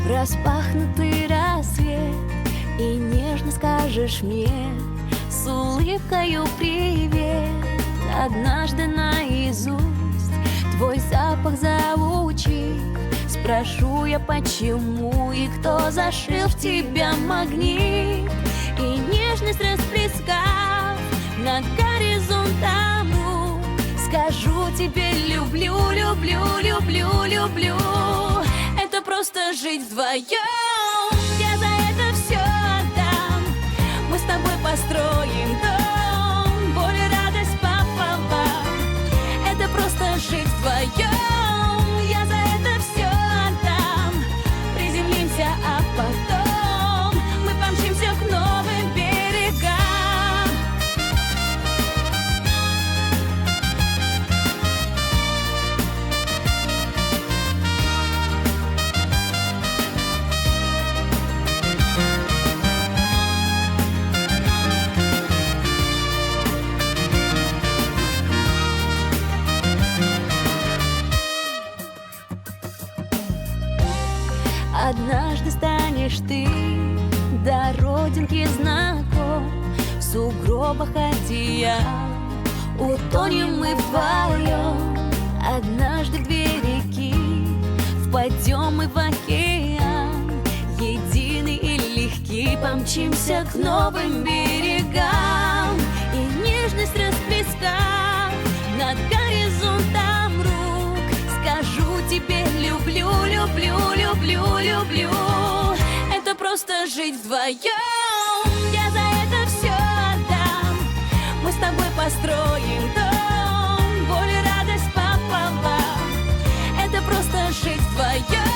Распахнутый рассвет, и нежно скажешь мне с улыбкою привет. Однажды наизусть твой запах заучив, спрошу я, почему и кто зашил в тебя магнит. И нежность расплескав над горизонтом рук, скажу тебе: люблю, люблю, люблю, люблю. Это просто жить вдвоем, я за это все отдам. Мы с тобой построим дом, боль и радость пополам. Это просто жить вдвоем, я за это все отдам. Приземлимся, а потом мы помчимся к новым берегам. Однажды станешь ты до родинки знаком, в сугробах одеял утонем мы вдвоем. Однажды в две реки впадем мы в океан, единый и легкий помчимся к новым берегам. И нежность расплескав над горизонтом рук, скажу тебе: люблю, люблю, люблю, люблю. Это просто жить вдвоем, я за это все отдам. Мы с тобой построим дом, боль и радость пополам. Это просто жить вдвоем.